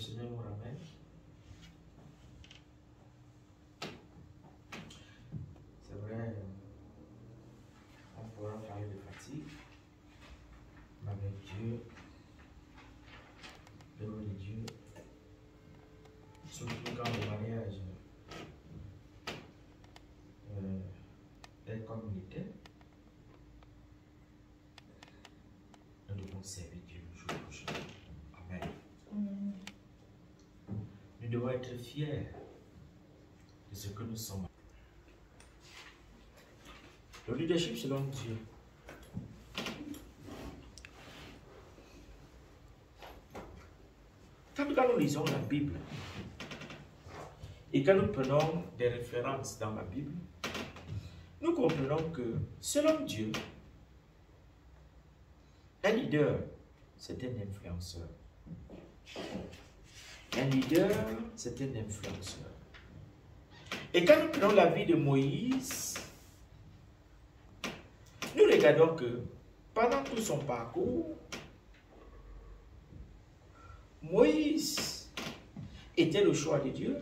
Seigneur nous ramène. C'est vrai, on pourra parler de fatigue, mais avec Dieu, l'œuvre de Dieu, surtout quand le mariage est comme il était, nous devons servir Dieu le jour prochain. Amen. Nous devons être fiers de ce que nous sommes. Le leadership selon Dieu. Quand nous lisons la Bible et quand nous prenons des références dans la Bible, nous comprenons que selon Dieu, un leader, c'est un influenceur. Un leader, c'est un influenceur. Et quand nous prenons la vie de Moïse, nous regardons que pendant tout son parcours, Moïse était le choix de Dieu,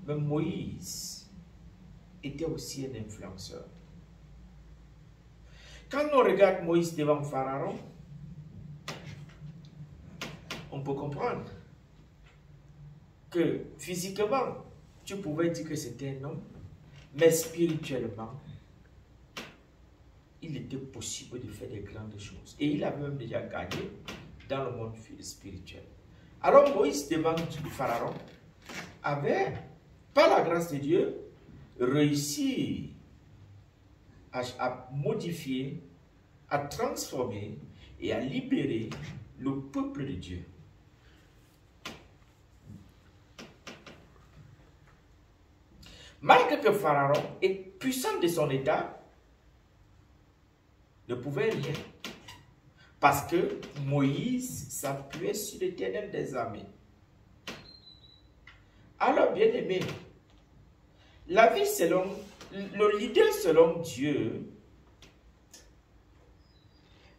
mais Moïse était aussi un influenceur. Quand on regarde Moïse devant Pharaon, on peut comprendre que physiquement, tu pouvais dire que c'était un homme, mais spirituellement, il était possible de faire des grandes choses. Et il avait même déjà gagné dans le monde spirituel. Alors Moïse devant Pharaon avait, par la grâce de Dieu, réussi à modifier, à transformer et à libérer le peuple de Dieu. Malgré que Pharaon est puissant de son état, ne pouvait rien. Parce que Moïse s'appuyait sur l'Éternel des armées. Alors, bien aimé, la vie selon, le leader selon Dieu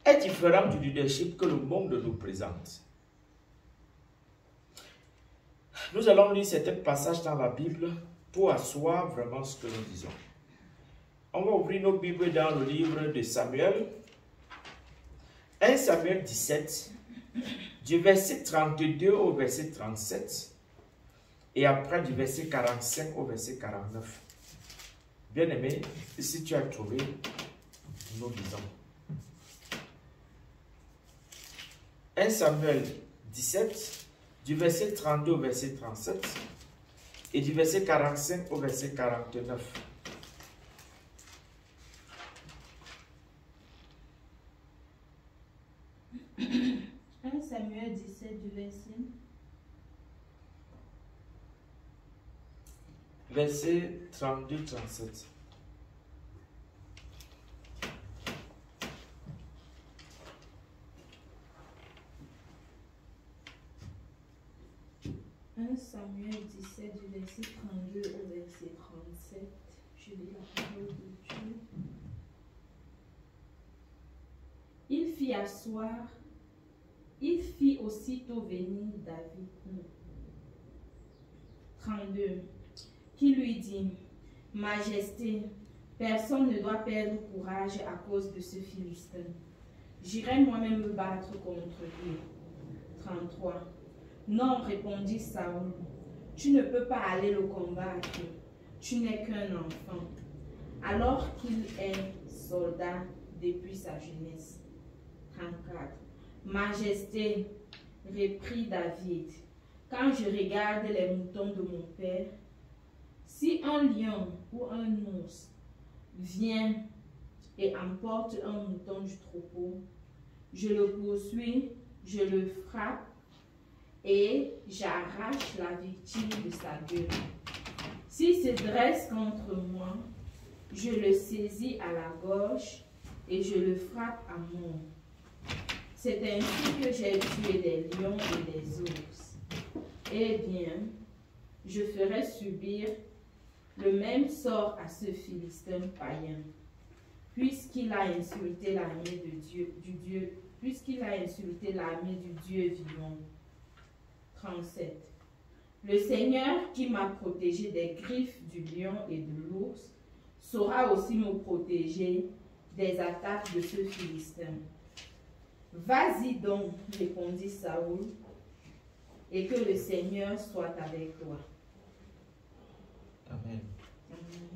est différent du leadership que le monde nous présente. Nous allons lire certains passages dans la Bible pour asseoir vraiment ce que nous disons. On va ouvrir nos Bibles dans le livre de Samuel. 1 Samuel 17, du verset 32 au verset 37, et après du verset 45 au verset 49. Bien aimé, si tu as trouvé, nous lisons. 1 Samuel 17, du verset 32 au verset 37, et du verset 45 au verset 49. 1 Samuel 17 du verset 32-37. Samuel 17 du verset 32 au verset 37. Je lis la parole de Dieu. Il fit aussitôt venir David. 32. Qui lui dit, Majesté, personne ne doit perdre courage à cause de ce Philistin. J'irai moi-même me battre contre lui. 33. Non, répondit Saül, tu ne peux pas aller le combattre. Tu n'es qu'un enfant, alors qu'il est soldat depuis sa jeunesse. 34. Majesté, reprit David, quand je regarde les moutons de mon père, si un lion ou un ours vient et emporte un mouton du troupeau, je le poursuis, je le frappe et j'arrache la victime de sa gueule. S'il se dresse contre moi, je le saisis à la gorge et je le frappe à mort. C'est ainsi que j'ai tué des lions et des ours. Eh bien, je ferai subir le même sort à ce Philistin païen, puisqu'il a insulté l'armée puisqu'il a insulté l'armée du Dieu vivant. 37. Le Seigneur qui m'a protégé des griffes du lion et de l'ours saura aussi me protéger des attaques de ce Philistin. Vas-y donc, répondit Saoul, et que le Seigneur soit avec toi. Amen. Amen.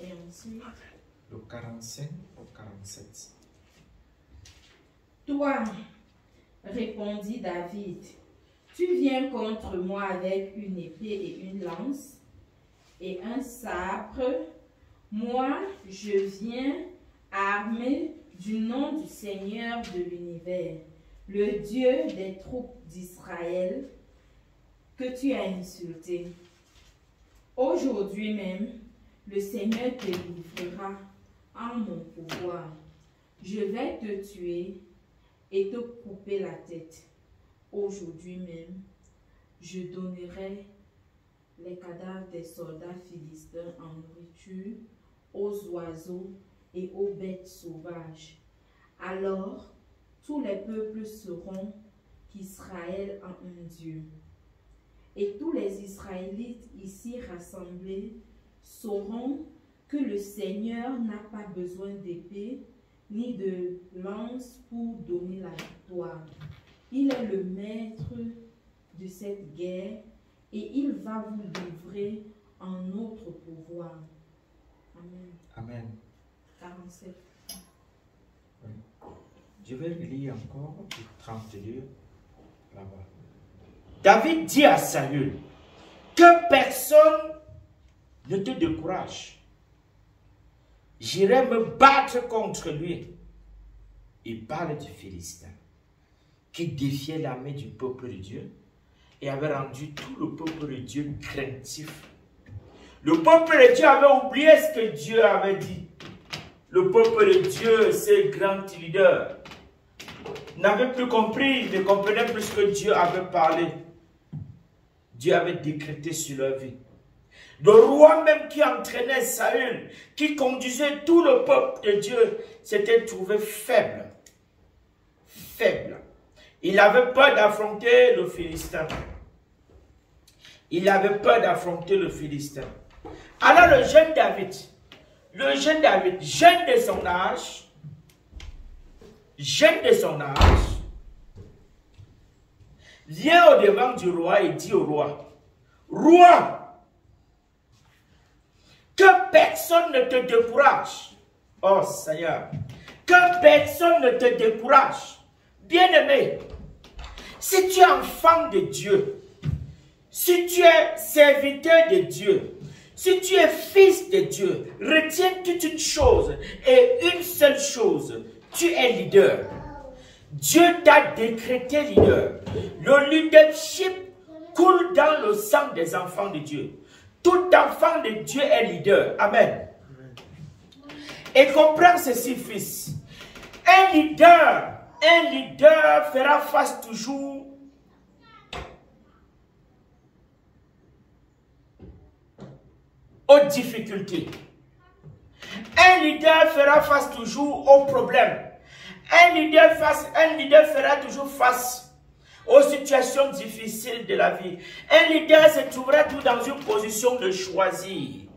Et ensuite, Le 45 au 47. toi, répondit David, tu viens contre moi avec une épée et une lance et un sabre. Moi, je viens armé du nom du Seigneur de l'univers, le Dieu des troupes d'Israël que tu as insulté. Aujourd'hui même, le Seigneur te livrera en mon pouvoir. Je vais te tuer et te couper la tête. Aujourd'hui même, je donnerai les cadavres des soldats philistins en nourriture aux oiseaux et aux bêtes sauvages. Alors, tous les peuples sauront qu'Israël a un Dieu. Et tous les Israélites ici rassemblés sauront que le Seigneur n'a pas besoin d'épée ni de lance pour donner la victoire. Il est le maître de cette guerre et il va vous livrer en notre pouvoir. Amen. Amen. 47. Oui. Je vais lire encore du 32 là-bas. David dit à Saül que personne ne te décourage. J'irai me battre contre lui. Il parle du Philistin qui défiait l'armée du peuple de Dieu et avait rendu tout le peuple de Dieu craintif. Le peuple de Dieu avait oublié ce que Dieu avait dit. Le peuple de Dieu, ses grands leaders, n'avait plus compris, ne comprenait plus ce que Dieu avait parlé. Dieu avait décrété sur leur vie. Le roi même qui entraînait Saül, qui conduisait tout le peuple de Dieu, s'était trouvé faible. Faible. Il avait peur d'affronter le Philistin. Il avait peur d'affronter le Philistin. Alors le jeune David, jeune de son âge, vient au devant du roi et dit au roi, roi, que personne ne te décourage. Oh Seigneur, que personne ne te décourage. Bien-aimé, si tu es enfant de Dieu, si tu es serviteur de Dieu, si tu es fils de Dieu, retiens toute une chose et une seule chose, tu es leader. Dieu t'a décrété leader. Le leadership coule dans le sang des enfants de Dieu. Tout enfant de Dieu est leader. Amen. Et comprends ceci, fils. Un leader fera face toujours aux difficultés. Un leader fera face toujours aux problèmes. Un leader fera toujours face aux situations difficiles de la vie. Un leader se trouvera toujours dans une position de choisir.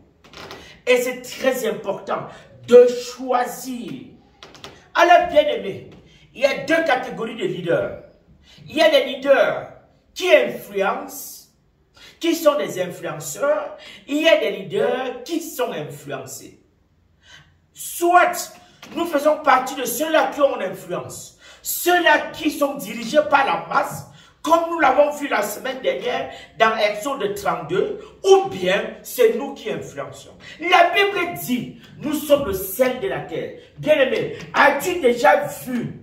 Et c'est très important de choisir. Alors, bien aimé, il y a deux catégories de leaders. Il y a des leaders qui influencent, qui sont des influenceurs. Il y a des leaders qui sont influencés. Soit nous faisons partie de ceux-là qui ont influence, ceux-là qui sont dirigés par la masse, comme nous l'avons vu la semaine dernière dans Exode 32, ou bien c'est nous qui influençons. La Bible dit, nous sommes le sel de la terre. Bien-aimé, as-tu déjà vu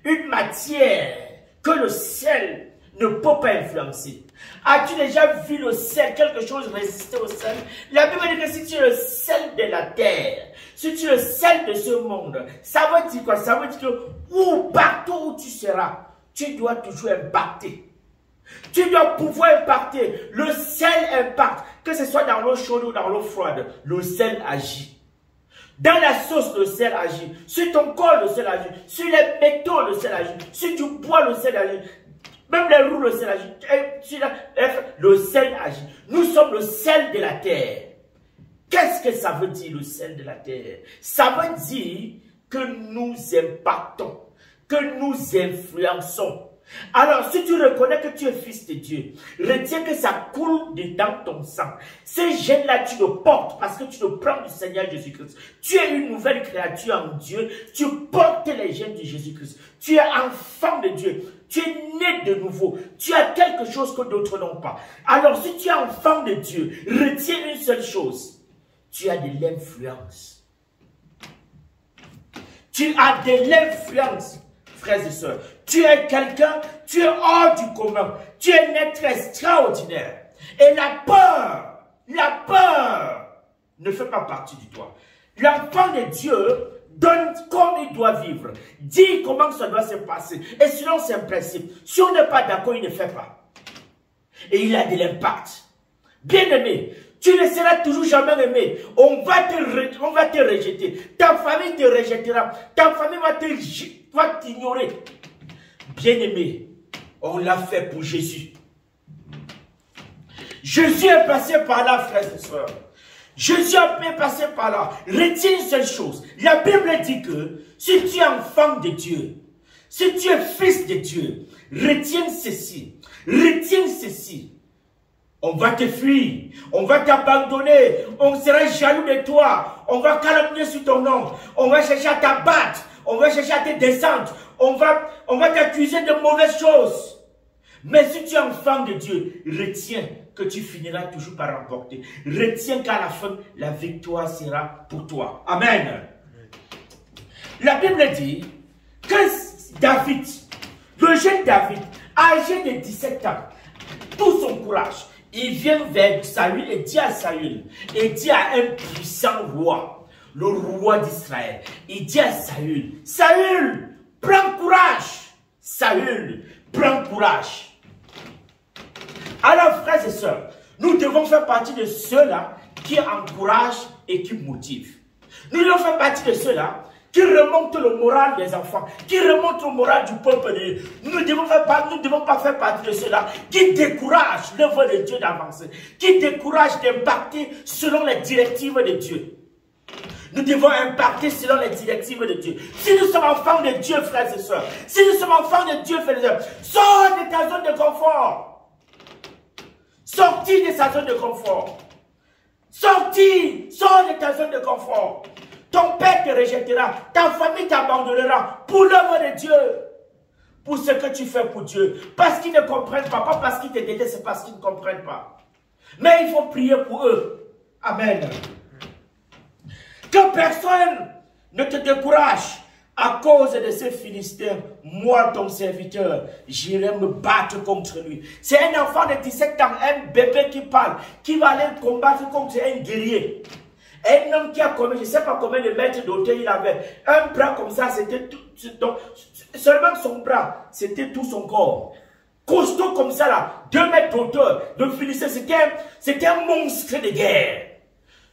une matière que le sel ne peut pas influencer? As-tu déjà vu le sel, quelque chose résister au sel? La Bible dit que si tu es le sel de la terre, si tu es le sel de ce monde, ça veut dire quoi? Ça veut dire que partout où tu seras, tu dois toujours impacter. Tu dois pouvoir impacter. Le sel impacte. Que ce soit dans l'eau chaude ou dans l'eau froide, le sel agit. Dans la sauce, le sel agit. Sur ton corps, le sel agit. Sur les métaux, le sel agit. Sur du bois, le sel agit. Même les roues, le sel agit. Le sel agit. Nous sommes le sel de la terre. Qu'est-ce que ça veut dire, le sel de la terre? Ça veut dire que nous impactons, que nous influençons. Alors, si tu reconnais que tu es fils de Dieu, retiens que ça coule dans ton sang. Ces gènes-là, tu le portes parce que tu le prends du Seigneur Jésus-Christ. Tu es une nouvelle créature en Dieu. Tu portes les gènes de Jésus-Christ. Tu es enfant de Dieu. Tu es né de nouveau. Tu as quelque chose que d'autres n'ont pas. Alors, si tu es enfant de Dieu, retiens une seule chose. Tu as de l'influence. Tu as de l'influence. Frères et sœurs, tu es quelqu'un, tu es hors du commun, tu es un être extraordinaire. Et la peur ne fait pas partie de toi. L'enfant de Dieu donne comme il doit vivre, dit comment ça doit se passer. Et sinon, c'est un principe. Si on n'est pas d'accord, il ne fait pas. Et il a de l'impact. Bien-aimé, tu ne seras toujours jamais aimé. On va te rejeter. Ta famille te rejettera. Ta famille va t'ignorer. Bien-aimé, on l'a fait pour Jésus. Jésus est passé par là, frères et sœurs. Jésus est passé par là. Retiens une seule chose. La Bible dit que si tu es enfant de Dieu, si tu es fils de Dieu, retiens ceci. Retiens ceci. On va te fuir, on va t'abandonner, on sera jaloux de toi, on va calomnier sur ton nom, on va chercher à t'abattre, on va chercher à te descendre, on va t'accuser de mauvaises choses. Mais si tu es enfant de Dieu, retiens que tu finiras toujours par remporter. Retiens qu'à la fin, la victoire sera pour toi. Amen. La Bible dit que David, le jeune David, âgé de 17 ans, tout son courage, il vient vers Saül et dit à Saül, et dit à un puissant roi, le roi d'Israël, il dit à Saül, Saül, prends courage. Saül, prends courage. Alors, frères et sœurs, nous devons faire partie de ceux-là qui encouragent et qui motivent. Nous devons faire partie de ceux-là qui remontent le moral des enfants, qui remontent le moral du peuple de Dieu. Nous ne devons pas faire partie de ceux-là qui découragent l'œuvre de Dieu d'avancer, qui découragent d'impacter selon les directives de Dieu. Nous devons impacter selon les directives de Dieu. Si nous sommes enfants de Dieu, frères et sœurs, si nous sommes enfants de Dieu, frères et sœurs, sors de ta zone de confort. Sortis de sa zone de confort. Sors de ta zone de confort. Ton père te rejettera, ta famille t'abandonnera pour l'œuvre de Dieu. Pour ce que tu fais pour Dieu. Parce qu'ils ne comprennent pas, pas parce qu'ils te détestent, c'est parce qu'ils ne comprennent pas. Mais il faut prier pour eux. Amen. Que personne ne te décourage à cause de ces Philistins. Moi, ton serviteur, j'irai me battre contre lui. C'est un enfant de 17 ans, un bébé qui parle, qui va aller combattre contre un guerrier. Un homme qui a combien, je ne sais pas combien de mètres d'auteur il avait. Un bras comme ça, c'était tout. Seulement son bras, c'était tout son corps. Costaud comme ça là, 2 mètres d'auteur. Le Philistin, c'était un monstre de guerre.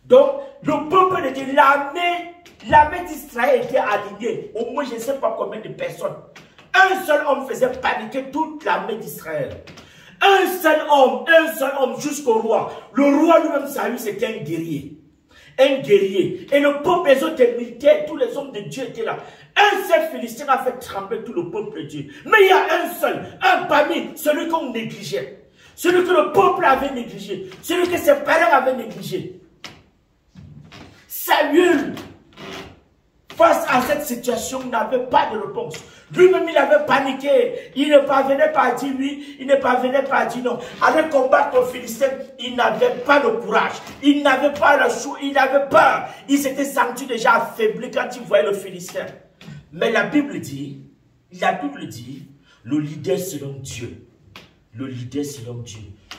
Donc, le peuple de Dieu, l'armée d'Israël était alignée. Au moins, je ne sais pas combien de personnes. Un seul homme faisait paniquer toute l'armée d'Israël. Un seul homme jusqu'au roi. Le roi lui-même, Saül, c'était un guerrier. Un guerrier. Et le peuple, les autres militaires, tous les hommes de Dieu étaient là. Un seul Philistin a fait trembler tout le peuple de Dieu. Mais il y a un seul, un parmi celui qu'on négligeait. Celui que le peuple avait négligé. Celui que ses parents avaient négligé. Saül, face à cette situation, n'avait pas de réponse. Lui-même, il avait paniqué. Il ne parvenait pas à dire oui, il ne parvenait pas à dire non. Aller combattre le Philistin, il n'avait pas le courage. Il n'avait pas le choix, il avait peur. Il s'était senti déjà affaibli quand il voyait le Philistin. Mais la Bible dit, le leader selon Dieu,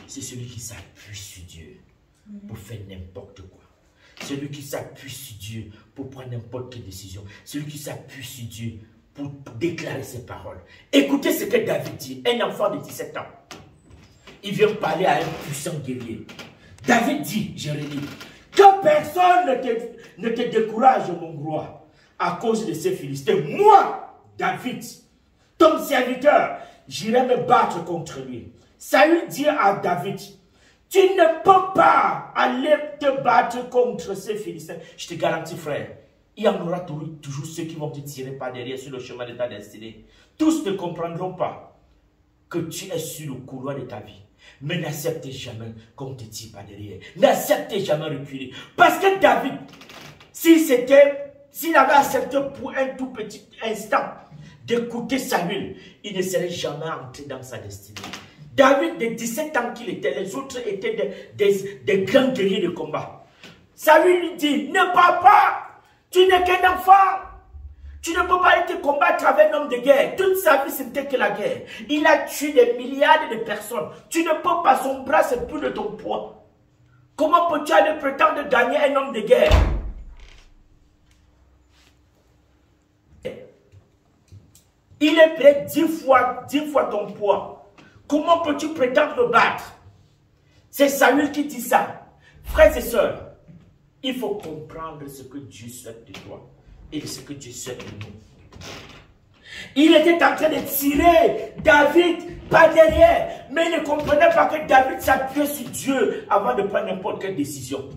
c'est celui qui s'appuie sur Dieu pour faire n'importe quoi. Celui qui s'appuie sur Dieu pour prendre n'importe quelle décision. Celui qui s'appuie sur Dieu pour déclarer ses paroles. Écoutez ce que David dit, un enfant de 17 ans. Il vient parler à un puissant guerrier. David dit, je relis, que personne ne te décourage, mon roi, à cause de ces Philistins. Moi, David, ton serviteur, j'irai me battre contre lui. Saül dit à David, tu ne peux pas aller te battre contre ces Philistins. Je te garantis, frère, il y en aura toujours ceux qui vont te tirer par derrière sur le chemin de ta destinée. Tous ne comprendront pas que tu es sur le couloir de ta vie. Mais n'acceptez jamais qu'on te tire par derrière. N'acceptez jamais reculer. Parce que David, s'il avait accepté pour un tout petit instant d'écouter Saül, il ne serait jamais entré dans sa destinée. David, de 17 ans qu'il était, les autres étaient des grands guerriers de combat. Saül lui dit, ne pars pas, tu n'es qu'un enfant. Tu ne peux pas aller te combattre avec un homme de guerre. Toute sa vie, c'était que la guerre. Il a tué des milliards de personnes. Tu ne peux pas, son bras, c'est plus de ton poids. Comment peux-tu aller prétendre gagner un homme de guerre? Il est près 10 fois ton poids. Comment peux-tu prétendre le battre? C'est Saül qui dit ça. Frères et sœurs, il faut comprendre ce que Dieu souhaite de toi et ce que Dieu souhaite de nous. Il était en train de tirer David par derrière, mais il ne comprenait pas que David s'appuyait sur Dieu avant de prendre n'importe quelle décision.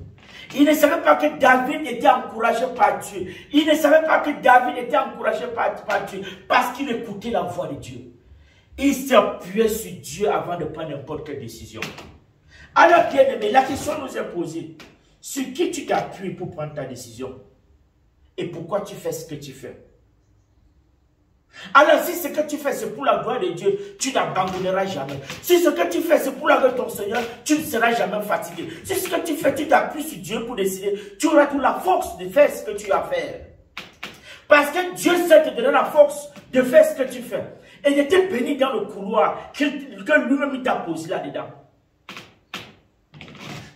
Il ne savait pas que David était encouragé par Dieu. Il ne savait pas que David était encouragé par Dieu parce qu'il écoutait la voix de Dieu. Il s'appuyait sur Dieu avant de prendre n'importe quelle décision. Alors, bien aimé, la question nous est posée. Sur qui tu t'appuies pour prendre ta décision? Et pourquoi tu fais ce que tu fais? Alors, si ce que tu fais, c'est pour la gloire de Dieu, tu n'abandonneras jamais. Si ce que tu fais, c'est pour la gloire de ton Seigneur, tu ne seras jamais fatigué. Si ce que tu fais, tu t'appuies sur Dieu pour décider, tu auras toute la force de faire ce que tu as à faire. Parce que Dieu sait te donner la force de faire ce que tu fais. Et de te bénir dans le couloir que lui-même t'a posé là-dedans.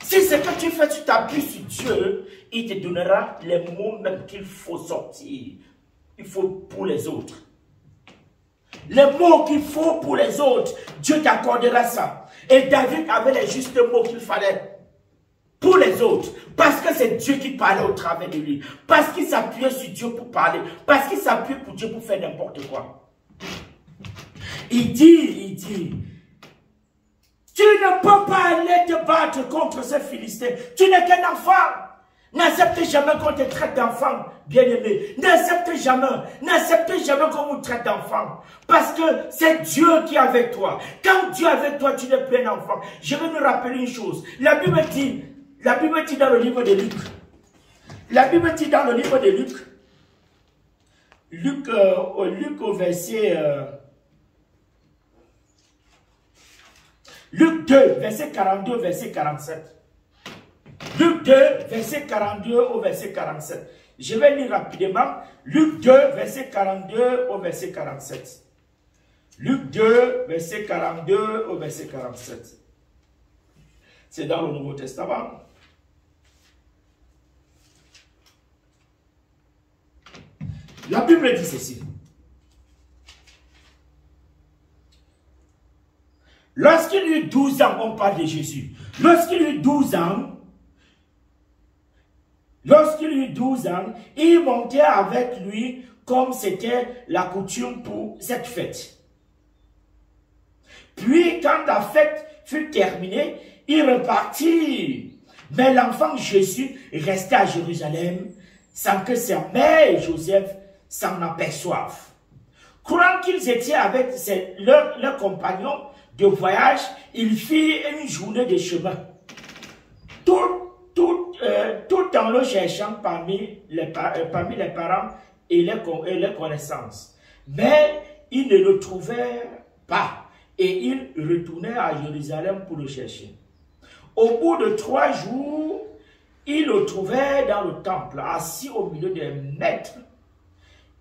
Si ce que tu fais, tu t'appuies sur Dieu, il te donnera les mots même qu'il faut sortir. Il faut pour les autres. Les mots qu'il faut pour les autres, Dieu t'accordera ça. Et David avait les justes mots qu'il fallait pour les autres. Parce que c'est Dieu qui parlait au travers de lui. Parce qu'il s'appuyait sur Dieu pour parler. Parce qu'il s'appuyait pour Dieu pour faire n'importe quoi. Il dit, tu ne peux pas aller te battre contre ces Philistins. Tu n'es qu'un enfant. N'acceptez jamais qu'on te traite d'enfant, bien-aimé. N'acceptez jamais qu'on vous traite d'enfant. Parce que c'est Dieu qui est avec toi. Quand Dieu est avec toi, tu n'es plus un enfant. Je vais nous rappeler une chose. La Bible dit dans le livre de Luc. La Bible dit dans le livre de Luc. Luc au verset... Luc 2, verset 42, verset 47. Luc 2, verset 42 au verset 47. Je vais lire rapidement. Luc 2, verset 42 au verset 47. Luc 2, verset 42 au verset 47. C'est dans le Nouveau Testament. La Bible dit ceci. Lorsqu'il eut 12 ans, on parle de Jésus. Lorsqu'il eut 12 ans, il montait avec lui comme c'était la coutume pour cette fête. Puis, quand la fête fut terminée, il repartit. Mais l'enfant Jésus restait à Jérusalem sans que sa mère et Joseph s'en aperçoivent. Croyant qu'ils étaient avec leurs compagnons de voyage, il fit une journée de chemin. Tout en le cherchant parmi les parents et les connaissances. Mais ils ne le trouvèrent pas et ils retournèrent à Jérusalem pour le chercher. Au bout de 3 jours, ils le trouvèrent dans le temple, assis au milieu des maîtres.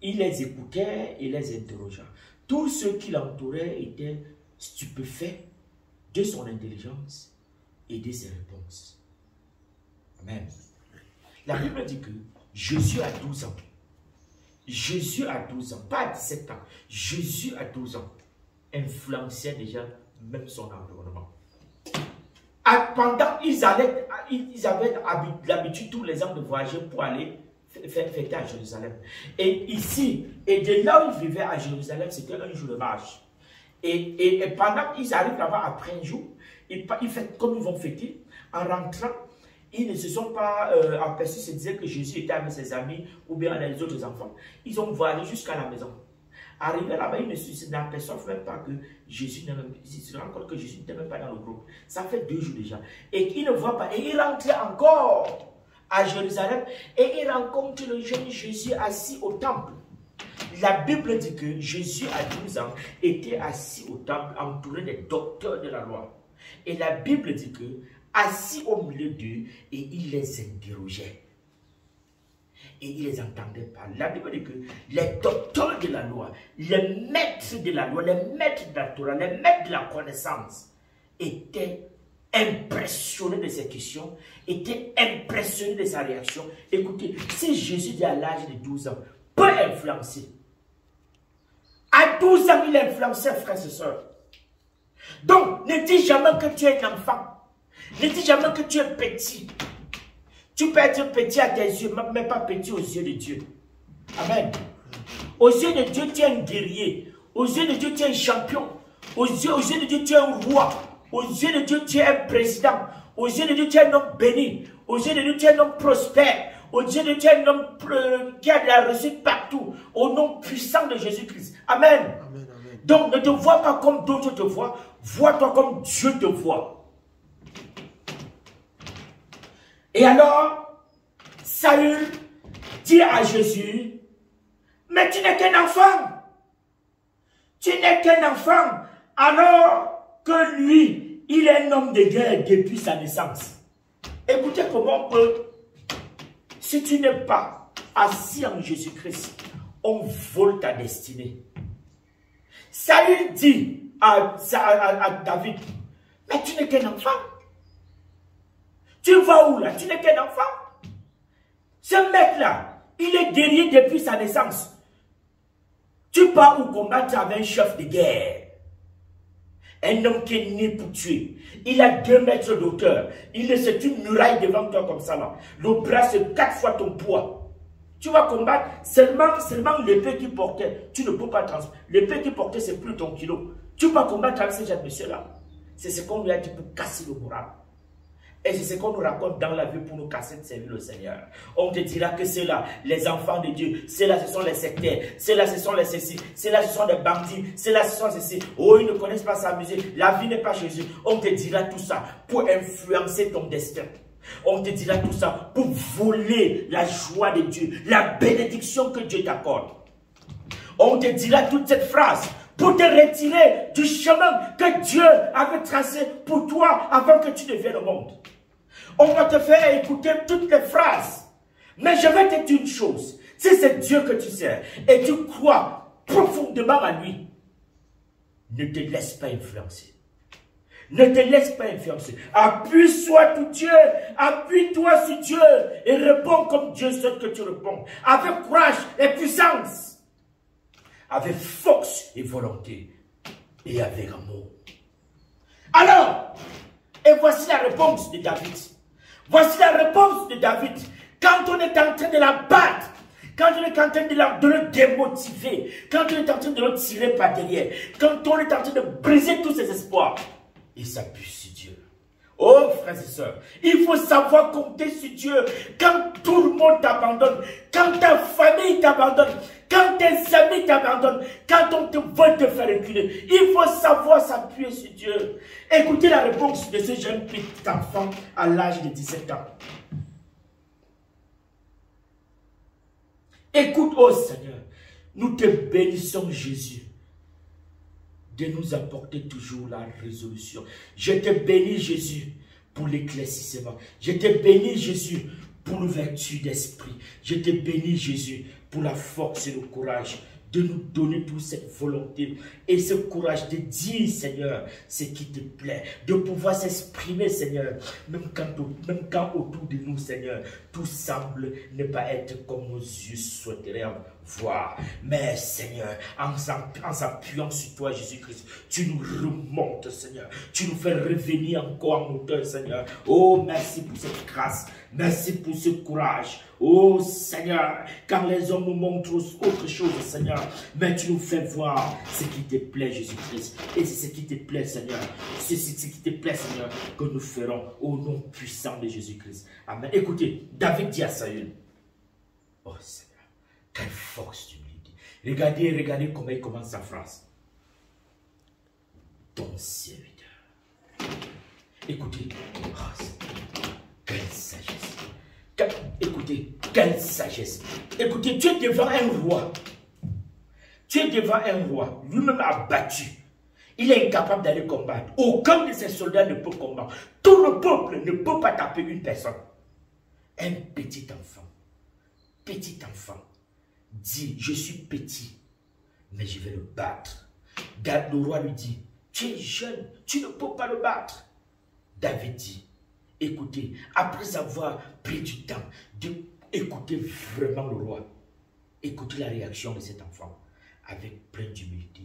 Il les écoutait et les interrogea. Tous ceux qui l'entouraient étaient stupéfaits de son intelligence et de ses réponses. Amen. La Bible dit que Jésus a 12 ans. Jésus a 12 ans, pas 17 ans. Jésus a 12 ans. Influençait déjà même son environnement. Pendant ils avaient l'habitude tous les ans de voyager pour aller fêter à Jérusalem. Et ici, et de là où ils vivaient à Jérusalem, c'était un jour de marche. Et pendant qu'ils arrivent là-bas après un jour, ils fêtent comme ils vont fêter. En rentrant, ils ne se sont pas aperçus, se disaient que Jésus était avec ses amis ou bien avec les autres enfants. Ils ont volé jusqu'à la maison. Arrivé là-bas, ils ne n'aperçoivent même pas que Jésus n'était même, ils se rendent compte que Jésus n'était même pas dans le groupe. Ça fait 2 jours déjà. Et ils ne voient pas. Et ils rentrent encore à Jérusalem et ils rencontrent le jeune Jésus assis au temple. La Bible dit que Jésus, à 12 ans, était assis au temple, entouré des docteurs de la loi. Et la Bible dit que, assis au milieu d'eux, et il les interrogeait. Et il les entendait parler. La Bible dit que les docteurs de la loi, les maîtres de la loi, les maîtres de la Torah, les maîtres de la connaissance, étaient impressionnés de ses questions, étaient impressionnés de sa réaction. Écoutez, si Jésus, à l'âge de 12 ans, peut influencer, à 12 ans, il influençait, frères et sœurs. Donc, ne dis jamais que tu es un enfant. Ne dis jamais que tu es petit. Tu peux être petit à tes yeux, mais pas petit aux yeux de Dieu. Amen. Aux yeux de Dieu, tu es un guerrier. Aux yeux de Dieu, tu es un champion. Aux yeux de Dieu, tu es un roi. Aux yeux de Dieu, tu es un président. Aux yeux de Dieu, tu es un homme béni. Aux yeux de Dieu, tu es un homme prospère. Aux yeux de Dieu, tu es un homme qui a de la réussite partout. Au nom puissant de Jésus-Christ. Amen. Amen, amen. Donc, ne te vois pas comme d'autres te voient. Vois-toi comme Dieu te voit. Et alors, Saül dit à Jésus, mais tu n'es qu'un enfant. Tu n'es qu'un enfant. Alors que lui, il est un homme de guerre depuis sa naissance. Écoutez comment on peut, si tu n'es pas assis en Jésus-Christ, on vole ta destinée. Saül dit à David, mais tu n'es qu'un enfant. Tu vas où là? Tu n'es qu'un enfant. Ce mec-là, il est guerrier depuis sa naissance. Tu pars où combattre avec un chef de guerre. Un homme qui est né pour tuer. Il a 2 mètres de hauteur. C'est une muraille devant toi comme ça là. Le bras, c'est 4 fois ton poids. Tu vas combattre seulement l'épée qu'il portait. Tu ne peux pas transmettre. L'épée qu'il portait, c'est plus ton kilo. Tu vas combattre avec ce genre de monsieur-là. C'est ce qu'on lui a dit pour casser le moral. Et c'est ce qu'on nous raconte dans la vie pour nous casser de servir le Seigneur. On te dira que c'est là, les enfants de Dieu, c'est là, ce sont les sectaires, c'est là, ce sont les ceci, c'est là, ce sont des bandits, c'est là, ce sont ceci. Oh, ils ne connaissent pas s'amuser, la vie n'est pas chez eux. On te dira tout ça pour influencer ton destin. On te dira tout ça pour voler la joie de Dieu, la bénédiction que Dieu t'accorde. On te dira toute cette phrase pour te retirer du chemin que Dieu avait tracé pour toi avant que tu ne viennes au monde. On va te faire écouter toutes les phrases. Mais je vais te dire une chose. Si c'est Dieu que tu sers et tu crois profondément à lui, ne te laisse pas influencer. Ne te laisse pas influencer. Appuie-toi sur Dieu. Appuie-toi sur Dieu et réponds comme Dieu souhaite que tu réponds. Avec courage et puissance. Avec force et volonté. Et avec amour. Alors, et voici la réponse de David. Voici la réponse de David. Quand on est en train de la battre, quand on est en train de le démotiver, quand on est en train de le tirer par derrière, quand on est en train de briser tous ses espoirs, il s'appuie sur Dieu. Oh frères et sœurs, il faut savoir compter sur Dieu quand tout le monde t'abandonne, quand ta famille t'abandonne, quand tes amis t'abandonnent, quand on veut te faire reculer. Il faut savoir s'appuyer sur Dieu. Écoutez la réponse de ce jeune petit enfant à l'âge de 17 ans. Écoute, oh Seigneur, nous te bénissons Jésus de nous apporter toujours la résolution. Je te bénis Jésus pour l'éclaircissement. Je te bénis Jésus pour l'ouverture d'esprit. Je te bénis Jésus pour la force et le courage de nous donner toute cette volonté et ce courage de dire, Seigneur, ce qui te plaît, de pouvoir s'exprimer, Seigneur, même quand autour de nous, Seigneur, tout semble ne pas être comme nos yeux souhaiteraient voir. Mais Seigneur, en s'appuyant sur toi, Jésus-Christ, tu nous remontes, Seigneur. Tu nous fais revenir encore en hauteur, Seigneur. Oh, merci pour cette grâce. Merci pour ce courage. Oh, Seigneur, quand les hommes nous montrent autre chose, Seigneur, mais tu nous fais voir ce qui te plaît, Jésus-Christ. Et c'est ce qui te plaît, Seigneur. C'est ce qui te plaît, Seigneur, que nous ferons au nom puissant de Jésus-Christ. Amen. Écoutez, David dit à Saül, oh, Seigneur, quelle force d'humilité. Regardez comment il commence sa phrase. Ton serviteur. Écoutez, oh, Seigneur, quelle sagesse. Écoutez, quelle sagesse. Écoutez, tu es devant un roi. Tu es devant un roi. Lui-même abattu. Il est incapable d'aller combattre. Aucun de ses soldats ne peut combattre. Tout le peuple ne peut pas taper une personne. Un petit enfant dit, je suis petit, mais je vais le battre. Le roi lui dit, tu es jeune, tu ne peux pas le battre. David dit, écoutez, après avoir pris du temps d'écouter vraiment le roi, écoutez la réaction de cet enfant avec plein d'humilité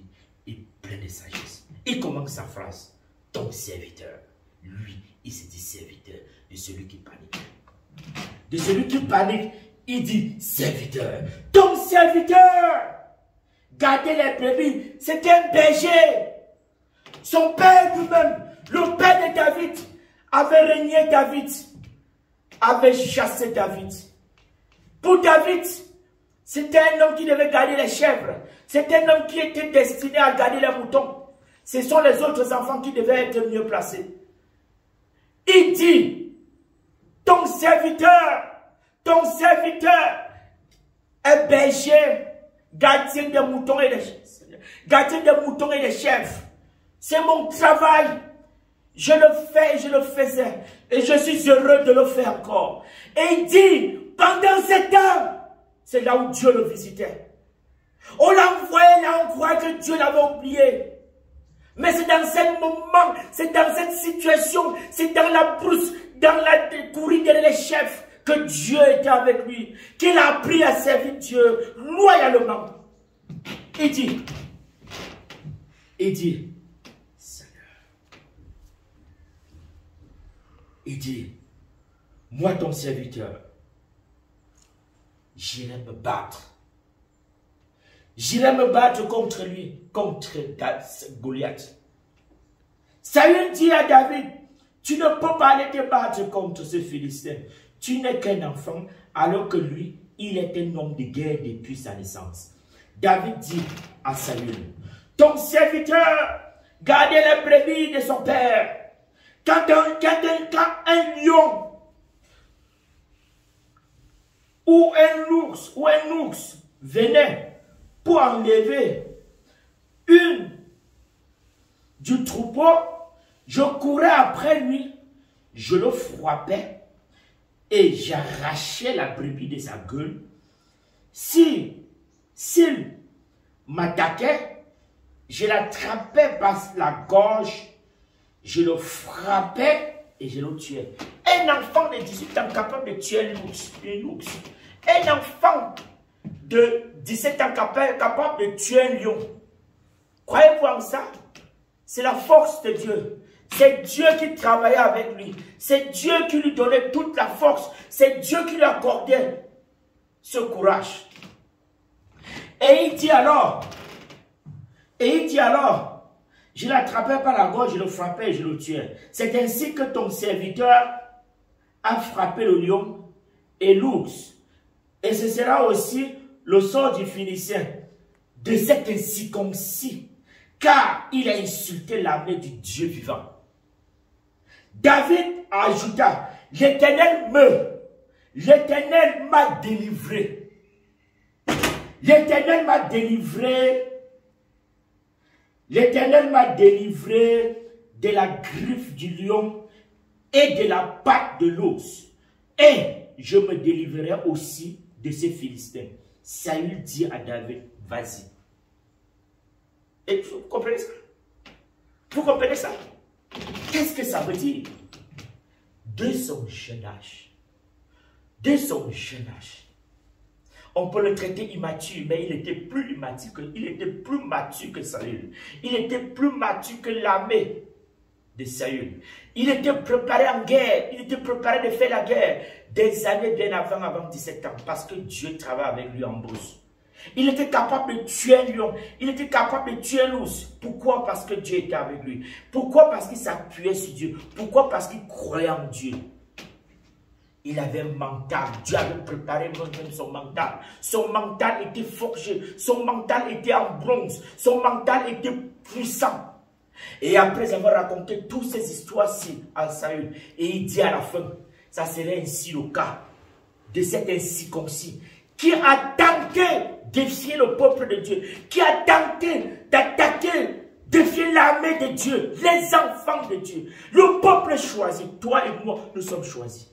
et plein de sagesse. Il commence sa phrase, ton serviteur. Lui, il se dit serviteur de celui qui panique. De celui qui panique, il dit serviteur. Ton serviteur. Gardez les brebis, c'était un berger. Son père lui-même, le père de David, avait régné David, avait chassé David. Pour David, c'était un homme qui devait garder les chèvres. C'était un homme qui était destiné à garder les moutons. Ce sont les autres enfants qui devaient être mieux placés. Il dit, ton serviteur est berger, gardien des moutons et des chèvres. C'est mon travail. Je le fais et je le faisais. Et je suis heureux de le faire encore. Et il dit, pendant 7 ans, c'est là où Dieu le visitait. On l'a envoyé là, on croit que Dieu l'avait oublié. Mais c'est dans ce moment, c'est dans cette situation, c'est dans la brousse, dans la courir derrière les chefs, que Dieu était avec lui, qu'il a appris à servir Dieu loyalement. Il dit, il dit, moi ton serviteur, j'irai me battre. J'irai me battre contre lui, contre Goliath. Saül dit à David, tu ne peux pas aller te battre contre ce Philistin. Tu n'es qu'un enfant, alors que lui, il est un homme de guerre depuis sa naissance. David dit à Saül, ton serviteur, gardez les brebis de son père. Quand un lion ou un ours venait pour enlever une du troupeau, je courais après lui, je le frappais et j'arrachais la brebis de sa gueule. S'il m'attaquait, je l'attrapais par la gorge, je le frappais et je le tuais. Un enfant de 18 ans capable de tuer une ours. Un enfant de 17 ans capable de tuer un lion. Croyez-vous en ça? C'est la force de Dieu. C'est Dieu qui travaillait avec lui. C'est Dieu qui lui donnait toute la force. C'est Dieu qui lui accordait ce courage. Et il dit alors, je l'attrapais par la gorge, je le frappais et je le tuais. C'est ainsi que ton serviteur a frappé le lion et l'ours. Et ce sera aussi le sort du Philistin, de cet incirconcis, car il a insulté l'armée du Dieu vivant. David ajouta, l'Éternel m'a délivré. L'Éternel m'a délivré. L'Éternel m'a délivré de la griffe du lion et de la patte de l'ours. Et je me délivrerai aussi de ces Philistins. Saül dit à David, vas-y. Et vous comprenez ça? Vous comprenez ça? Qu'est-ce que ça veut dire? De son jeune âge, On peut le traiter immature, mais il était plus mature que Saül. Il était plus mature que l'armée de Saül. Il était préparé en guerre. Il était préparé de faire la guerre des années bien avant 17 ans. Parce que Dieu travaille avec lui en brousse. Il était capable de tuer un lion. Il était capable de tuer un ours. Pourquoi? Parce que Dieu était avec lui. Pourquoi? Parce qu'il s'appuyait sur Dieu. Pourquoi? Parce qu'il croyait en Dieu. Il avait un mental. Dieu avait préparé même son mental. Son mental était forgé. Son mental était en bronze. Son mental était puissant. Et après avoir raconté toutes ces histoires-ci à Saül, et il dit à la fin, ça serait ainsi le cas de cet incirconcis qui a tenté défier le peuple de Dieu, qui a tenté d'attaquer, défier l'armée de Dieu, les enfants de Dieu. Le peuple choisi, toi et moi, nous sommes choisis.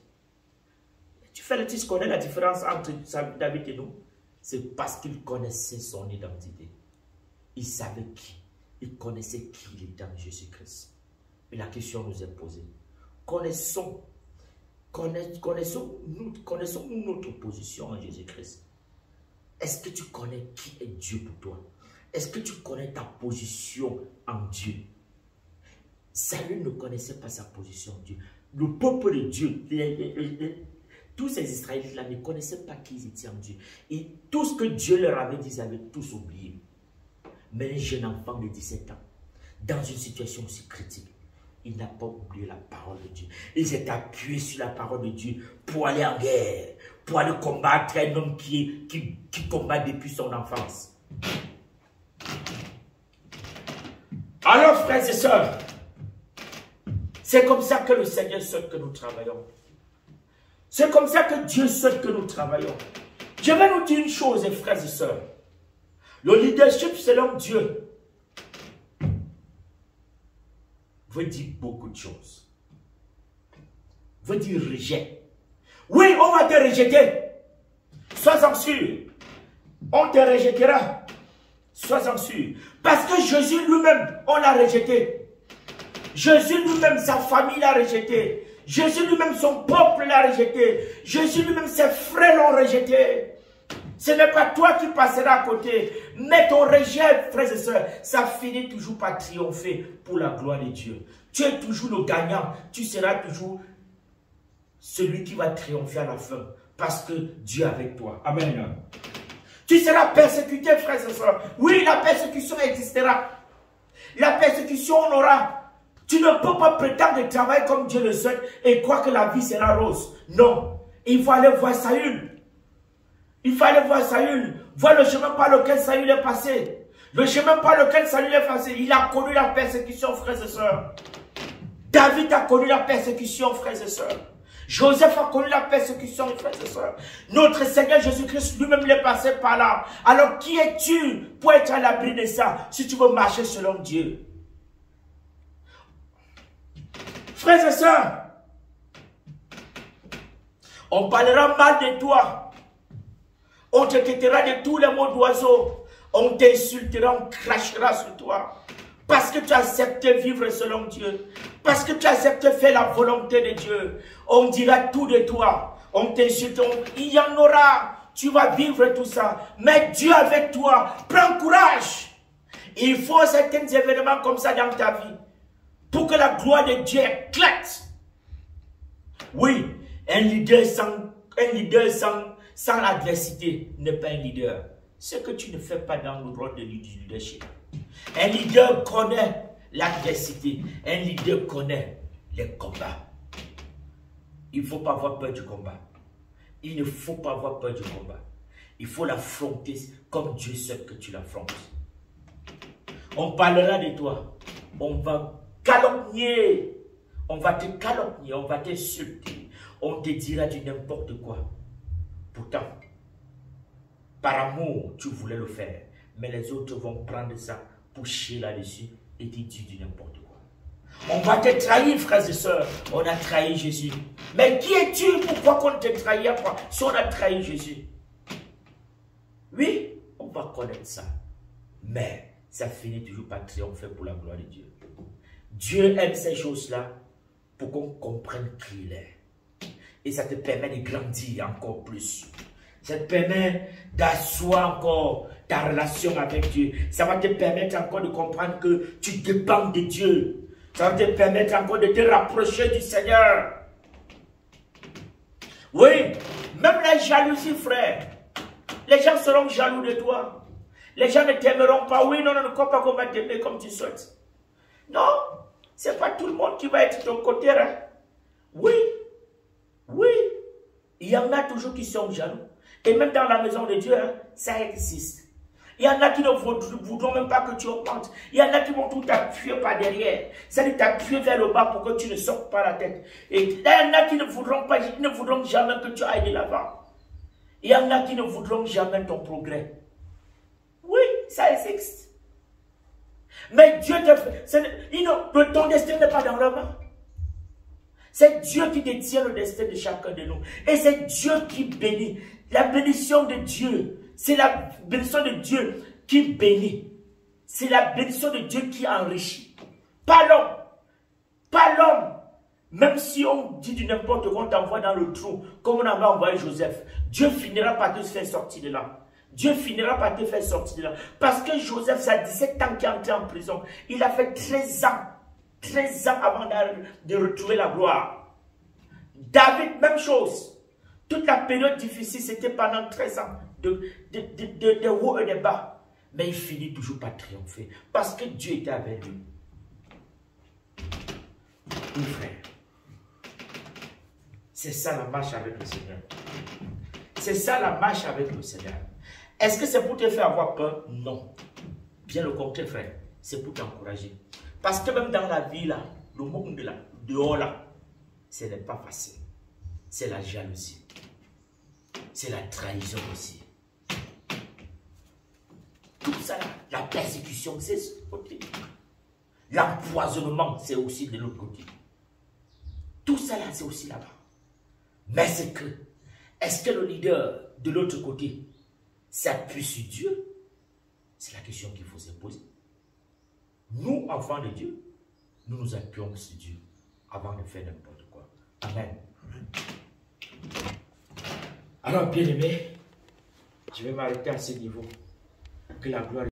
Tu connais la différence entre David et nous? C'est parce qu'il connaissait son identité. Il savait qui. Il connaissait qui il était en Jésus-Christ. Et la question nous est posée. Connaissons-nous notre position en Jésus-Christ? Est-ce que tu connais qui est Dieu pour toi? Est-ce que tu connais ta position en Dieu? Saül ne connaissait pas sa position en Dieu. Le peuple de Dieu, tous ces Israélites-là ne connaissaient pas qui ils étaient en Dieu. Et tout ce que Dieu leur avait dit, ils avaient tous oublié. Mais un jeune enfant de 17 ans, dans une situation aussi critique, il n'a pas oublié la parole de Dieu. Il s'est appuyé sur la parole de Dieu pour aller en guerre, pour aller combattre un homme qui combat depuis son enfance. Alors, frères et sœurs, c'est comme ça que le Seigneur souhaite que nous travaillons. C'est comme ça que Dieu souhaite que nous travaillons. Je vais nous dire une chose, frères et sœurs. Le leadership selon Dieu veut dire beaucoup de choses. Veut dire rejet. Oui, on va te rejeter. Sois-en sûr. On te rejettera. Sois-en sûr. Parce que Jésus lui-même, on l'a rejeté. Jésus lui-même, sa famille l'a rejeté. Jésus lui-même, son peuple l'a rejeté. Jésus lui-même, ses frères l'ont rejeté. Ce n'est pas toi qui passeras à côté. Mais ton rejet, frères et sœurs, ça finit toujours par triompher pour la gloire de Dieu. Tu es toujours le gagnant. Tu seras toujours celui qui va triompher à la fin. Parce que Dieu est avec toi. Amen. Tu seras persécuté, frères et sœurs. Oui, la persécution existera. La persécution, on aura. Tu ne peux pas prétendre travailler comme Dieu le souhaite et croire que la vie sera rose. Non. Il faut aller voir Saül. Il fallait voir Saül, voir le chemin par lequel Saül est passé. Le chemin par lequel Saül est passé, il a connu la persécution, frères et sœurs. David a connu la persécution, frères et sœurs. Joseph a connu la persécution, frères et sœurs. Notre Seigneur Jésus-Christ lui-même est passé par là. Alors qui es-tu pour être à l'abri de ça, si tu veux marcher selon Dieu? Frères et sœurs, on parlera mal de toi. On te traitera de tous les mots d'oiseaux. On t'insultera, on crachera sur toi. Parce que tu as accepté vivre selon Dieu. Parce que tu as accepté faire la volonté de Dieu. On dira tout de toi. On t'insultera. Il y en aura. Tu vas vivre tout ça. Mais Dieu avec toi. Prends courage. Il faut certains événements comme ça dans ta vie. Pour que la gloire de Dieu éclate. Oui, un leader sans l'adversité n'est pas un leader. Ce que tu ne fais pas dans le rôle de leadership. Un leader connaît l'adversité. Un leader connaît les combats. Il ne faut pas avoir peur du combat. Il ne faut pas avoir peur du combat. Il faut l'affronter comme Dieu souhaite que tu l'affrontes. On parlera de toi. On va calomnier. On va te calomnier. On va t'insulter. On te dira du n'importe quoi. Pourtant, par amour, tu voulais le faire. Mais les autres vont prendre ça pour chier là-dessus et te dire du n'importe quoi. On va te trahir, frères et sœurs. On a trahi Jésus. Mais qui es-tu? Pourquoi qu'on te trahit à quoi? Si on a trahi Jésus. Oui, on va connaître ça. Mais ça finit toujours par triompher pour la gloire de Dieu. Dieu aime ces choses-là pour qu'on comprenne qui il est. Et ça te permet de grandir encore plus. Ça te permet d'asseoir encore ta relation avec Dieu. Ça va te permettre encore de comprendre que tu dépends de Dieu. Ça va te permettre encore de te rapprocher du Seigneur. Oui, même la jalousie, frère. Les gens seront jaloux de toi. Les gens ne t'aimeront pas. Oui, non, ne crois pas qu'on va t'aimer comme tu souhaites. Non, c'est pas tout le monde qui va être de ton côté. Hein? Oui, oui. Il y en a toujours qui sont jaloux. Et même dans la maison de Dieu, hein, ça existe. Il y en a qui ne voudront même pas que tu augmentes. Il y en a qui vont tout t'appuyer par derrière. C'est-à-dire t'appuyer vers le bas pour que tu ne sortes pas la tête. Et il y en a qui ne voudront pas, ne voudront jamais que tu ailles de l'avant. Il y en a qui ne voudront jamais ton progrès. Oui, ça existe. Mais Dieu te fait. Ton destin n'est pas dans leurs mains. C'est Dieu qui détient le destin de chacun de nous. Et c'est Dieu qui bénit. La bénédiction de Dieu, c'est la bénédiction de Dieu qui bénit. C'est la bénédiction de Dieu qui enrichit. Pas l'homme. Pas l'homme. Même si on dit du n'importe quoi, on t'envoie dans le trou, comme on avait envoyé Joseph, Dieu finira par te faire sortir de là. Dieu finira par te faire sortir de là. Parce que Joseph, ça a 17 ans qu'il est entré en prison. Il a fait 13 ans. 13 ans avant de retrouver la gloire. David, même chose. Toute la période difficile, c'était pendant 13 ans de haut et de bas. Mais il finit toujours par triompher. Parce que Dieu était avec lui. Oui, frère. C'est ça la marche avec le Seigneur. C'est ça la marche avec le Seigneur. Est-ce que c'est pour te faire avoir peur? Non. Bien le contraire, frère. C'est pour t'encourager. Parce que même dans la vie, là, le monde là, dehors, là, ce n'est pas facile. C'est la jalousie. C'est la trahison aussi. Tout ça, là, la persécution, c'est de ce côté. L'empoisonnement, c'est aussi de l'autre côté. Tout ça, là, c'est aussi là-bas. Mais c'est que, est-ce que le leader de l'autre côté s'appuie sur Dieu? C'est la question qu'il faut se poser. Nous, enfants de Dieu, nous nous appuyons sur Dieu avant de faire n'importe quoi. Amen. Alors, bien aimé, je vais m'arrêter à ce niveau. Que la gloire